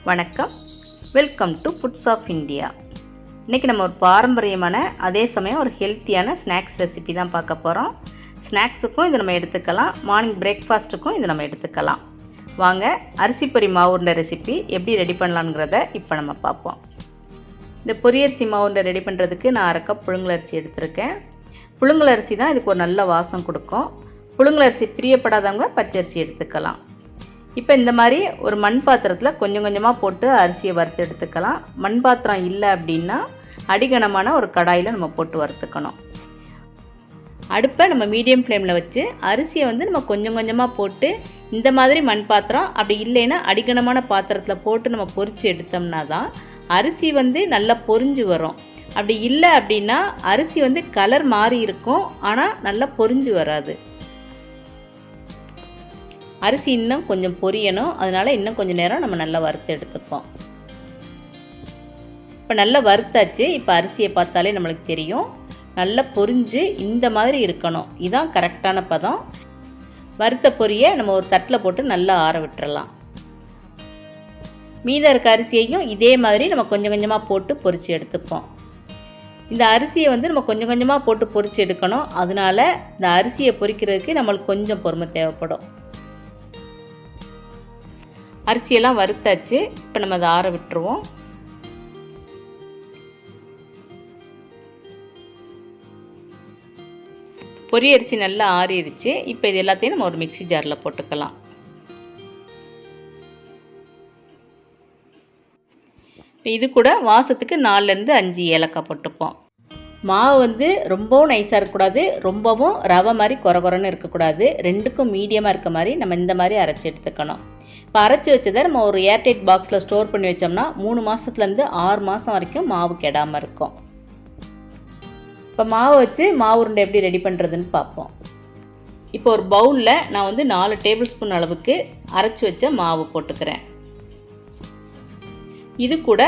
வணக்கம், welcome to foods of India. இன்றைக்கி நம்ம ஒரு பாரம்பரியமான அதே சமயம் ஒரு ஹெல்த்தியான ஸ்நாக்ஸ் ரெசிபி தான் பார்க்க போகிறோம். ஸ்நாக்ஸுக்கும் இது நம்ம எடுத்துக்கலாம், மார்னிங் பிரேக்ஃபாஸ்ட்டுக்கும் இது நம்ம எடுத்துக்கலாம். வாங்க அரிசி பொரி மாவுருண்டை ரெசிபி எப்படி ரெடி பண்ணலாங்கிறத இப்போ நம்ம பார்ப்போம். இந்த பொரியரிசி மாவுருண்டை ரெடி பண்ணுறதுக்கு நான் 1/2 கப் புழுங்கலரிசி எடுத்திருக்கேன். புழுங்கலரிசி தான் இதுக்கு ஒரு நல்ல வாசம் கொடுக்கும். புழுங்கலரிசி பிரியப்படாதவங்க பச்சரிசி எடுத்துக்கலாம். இப்போ இந்த மாதிரி ஒரு மண் பாத்திரத்தில் கொஞ்சம் கொஞ்சமாக போட்டு அரிசியை வறுத்து எடுத்துக்கலாம். மண் பாத்திரம் இல்லை அப்படின்னா அடிகனமான ஒரு கடாயில் நம்ம போட்டு வறுத்துக்கணும். அடுப்பை நம்ம மீடியம் ஃப்ளேமில் வச்சு அரிசியை நம்ம கொஞ்சம் கொஞ்சமாக போட்டு இந்த மாதிரி மண் பாத்திரம் அப்படி இல்லைன்னா அடிகனமான பாத்திரத்தில் போட்டு நம்ம பொரித்து எடுத்தோம்னா தான் அரிசி நல்லா பொரிஞ்சு வரும். அப்படி இல்லை அப்படின்னா அரிசி கலர் மாறி இருக்கும், ஆனால் நல்லா பொரிஞ்சு வராது. அரிசி இன்னும் கொஞ்சம் பொரியணும், அதனால் இன்னும் கொஞ்சம் நேரம் நம்ம நல்லா வறுத்து எடுத்துப்போம். இப்போ நல்லா வறுத்தாச்சு. இப்போ அரிசியை பார்த்தாலே நம்மளுக்கு தெரியும், நல்லா பொரிஞ்சு இந்த மாதிரி இருக்கணும். இதுதான் கரெக்டான பதம். வறுத்த பொரியை நம்ம ஒரு தட்டில் போட்டு நல்லா ஆற விட்டுறலாம். மீதம் இருக்க அரிசியையும் இதே மாதிரி நம்ம கொஞ்சம் கொஞ்சமாக போட்டு பொரித்து எடுத்துப்போம். இந்த அரிசியை நம்ம கொஞ்சம் கொஞ்சமாக போட்டு பொரித்து எடுக்கணும். அதனால் இந்த அரிசியை பொரிக்கிறதுக்கு நம்மளுக்கு கொஞ்சம் பொறுமை தேவைப்படும். அரிசியெல்லாம் வறுத்தாச்சு. இப்போ நம்ம அதை ஆற விட்டுருவோம். பொரிய அரிசி நல்லா ஆறிடுச்சு. இப்போ இது எல்லாத்தையும் நம்ம ஒரு மிக்ஸி ஜாரில் போட்டுக்கலாம். இப்போ இது கூட வாசத்துக்கு 4லேருந்து 5 ஏலக்காய் போட்டுப்போம். மாவு ரொம்பவும் நைஸாக இருக்கக்கூடாது, ரொம்பவும் ரவை மாதிரி குறன்னு இருக்கக்கூடாது. ரெண்டுக்கும் மீடியமாக இருக்க மாதிரி நம்ம இந்த மாதிரி அரைச்சி எடுத்துக்கணும். இப்போ அரைச்சி வச்சதை நம்ம ஒரு ஏர்டைட் பாக்ஸில் ஸ்டோர் பண்ணி வச்சோம்னா 3 மாதத்துலேருந்து 6 மாதம் வரைக்கும் மாவு கெடாமல் இருக்கும். இப்போ மாவு வச்சு மாவு உருண்டை எப்படி ரெடி பண்ணுறதுன்னு பார்ப்போம். இப்போ ஒரு பவுலில் நான் 4 டேபிள் ஸ்பூன் அளவுக்கு அரைச்சி வச்ச மாவு போட்டுக்கிறேன். இது கூட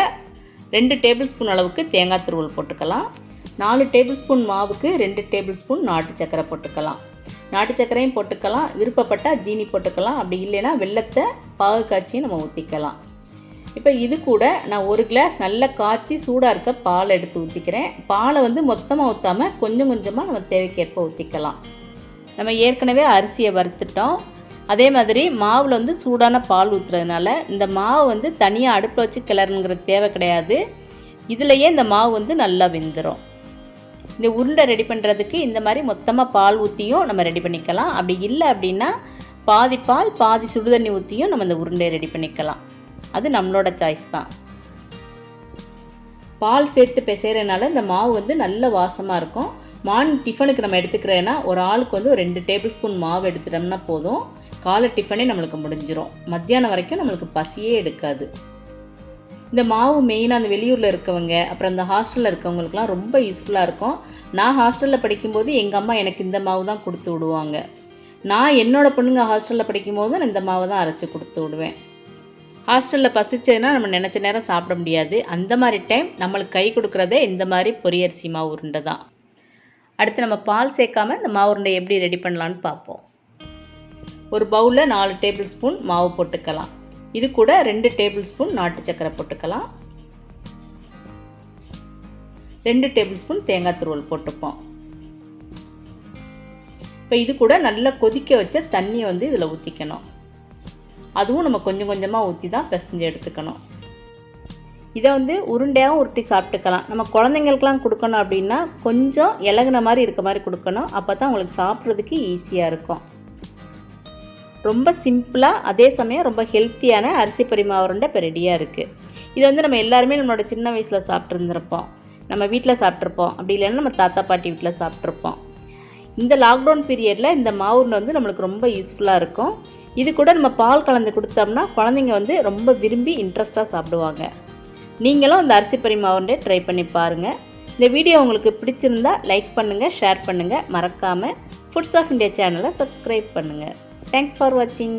2 டேபிள் ஸ்பூன் அளவுக்கு தேங்காய் துருவல் போட்டுக்கலாம். 4 டேபிள் ஸ்பூன் மாவுக்கு 2 டேபிள் ஸ்பூன் நாட்டு சர்க்கரை போட்டுக்கலாம். நாட்டு சர்க்கரையும் போட்டுக்கலாம், விருப்பப்பட்டால் ஜீனி போட்டுக்கலாம், அப்படி இல்லைன்னா வெல்லத்தை பாகு காய்ச்சியும் நம்ம ஊற்றிக்கலாம். இப்போ இது கூட நான் 1 கிளாஸ் நல்லா காய்ச்சி சூடாக இருக்க பால் எடுத்து ஊற்றிக்கிறேன். பாலை மொத்தமாக ஊற்றாமல் கொஞ்சம் கொஞ்சமாக நம்ம தேவைக்கேற்ப ஊற்றிக்கலாம். நம்ம ஏற்கனவே அரிசியை வறுத்துட்டோம். அதே மாதிரி மாவில் சூடான பால் ஊற்றுறதுனால இந்த மாவு தனியாக அடுப்பில் வச்சு கிளறுங்கிற தேவை கிடையாது. இதுலேயே இந்த மாவு நல்லா வெந்துடும். இந்த உருண்டை ரெடி பண்ணுறதுக்கு இந்த மாதிரி மொத்தமாக பால் ஊற்றியும் நம்ம ரெடி பண்ணிக்கலாம். அப்படி இல்லை அப்படின்னா பாதி பால் பாதி சுடுதண்ணி ஊற்றியும் நம்ம இந்த உருண்டையை ரெடி பண்ணிக்கலாம். அது நம்மளோட சாய்ஸ் தான். பால் சேர்த்து பிசைறதுனால இந்த மாவு நல்ல வாசமாக இருக்கும். மார்னிங் டிஃபனுக்கு நம்ம எடுத்துக்கிறேன்னா ஒரு ஆளுக்கு ஒரு 2 டேபிள் ஸ்பூன் மாவு எடுத்துட்டோம்னா போதும். காலை டிஃபனே நம்மளுக்கு முடிஞ்சிடும். மத்தியானம் வரைக்கும் நம்மளுக்கு பசியே எடுக்காது. இந்த மாவு மெயினாக அந்த வெளியூரில் இருக்கவங்க, அப்புறம் அந்த ஹாஸ்டலில் இருக்கவங்களுக்குலாம் ரொம்ப யூஸ்ஃபுல்லாக இருக்கும். நான் ஹாஸ்டலில் படிக்கும்போது எங்கள் அம்மா எனக்கு இந்த மாவு தான் கொடுத்து விடுவாங்க. நான் என்னோடய பொண்ணுங்க ஹாஸ்டலில் படிக்கும்போது நான் இந்த மாவு தான் அரைச்சி கொடுத்து விடுவேன். ஹாஸ்டலில் பசிச்சதுன்னா நம்ம நினச்ச நேரம் சாப்பிட முடியாது. அந்த மாதிரி டைம் நம்மளுக்கு கை கொடுக்குறதே இந்த மாதிரி பொரியரிசி மாவு உருண்டை தான். அடுத்து நம்ம பால் சேர்க்காமல் இந்த மாவு உருண்டை எப்படி ரெடி பண்ணலான்னு பார்ப்போம். ஒரு பவுலில் 4 டேபிள் ஸ்பூன் மாவு போட்டுக்கலாம். இது கூட 2 டேபிள் ஸ்பூன் நாட்டு சர்க்கரை போட்டுக்கலாம். 2 டேபிள் ஸ்பூன் தேங்காய் துருவல் போட்டுப்போம். இப்போ இது கூட நல்லா கொதிக்க வச்ச தண்ணியை இதில் ஊற்றிக்கணும். அதுவும் நம்ம கொஞ்சம் கொஞ்சமாக ஊற்றி தான் பிசைஞ்சு எடுத்துக்கணும். இதை உருண்டையாகவும் உருட்டி சாப்பிட்டுக்கலாம். நம்ம குழந்தைங்களுக்கெலாம் கொடுக்கணும் அப்படின்னா கொஞ்சம் இலகுன மாதிரி இருக்க மாதிரி கொடுக்கணும். அப்போ தான் உங்களுக்கு சாப்பிட்றதுக்கு ஈஸியாக இருக்கும். ரொம்ப சிம்பிளாக அதே சமயம் ரொம்ப ஹெல்த்தியான அரிசி பொரி மாவு உருண்டை இப்போ ரெடியாக இருக்குது. இது நம்ம எல்லாருமே நம்மளோட சின்ன வயசில் சாப்பிட்ருந்துருப்போம், நம்ம வீட்டில் சாப்பிட்ருப்போம், அப்படி இல்லைன்னா நம்ம தாத்தா பாட்டி வீட்டில் சாப்பிட்ருப்போம். இந்த லாக்டவுன் பீரியடில் இந்த மாவு உருண்டை நம்மளுக்கு ரொம்ப யூஸ்ஃபுல்லாக இருக்கும். இது கூட நம்ம பால் கலந்து கொடுத்தோம்னா குழந்தைங்க ரொம்ப விரும்பி இன்ட்ரெஸ்ட்டாக சாப்பிடுவாங்க. நீங்களும் அந்த அரிசி பொரி மாவு உருண்டை ட்ரை பண்ணி பாருங்கள். இந்த வீடியோ உங்களுக்கு பிடிச்சிருந்தா லைக் பண்ணுங்கள், ஷேர் பண்ணுங்கள். மறக்காமல் ஃபுட்ஸ் ஆஃப் இந்தியா சேனலை சப்ஸ்கிரைப் பண்ணுங்கள். Thanks for watching.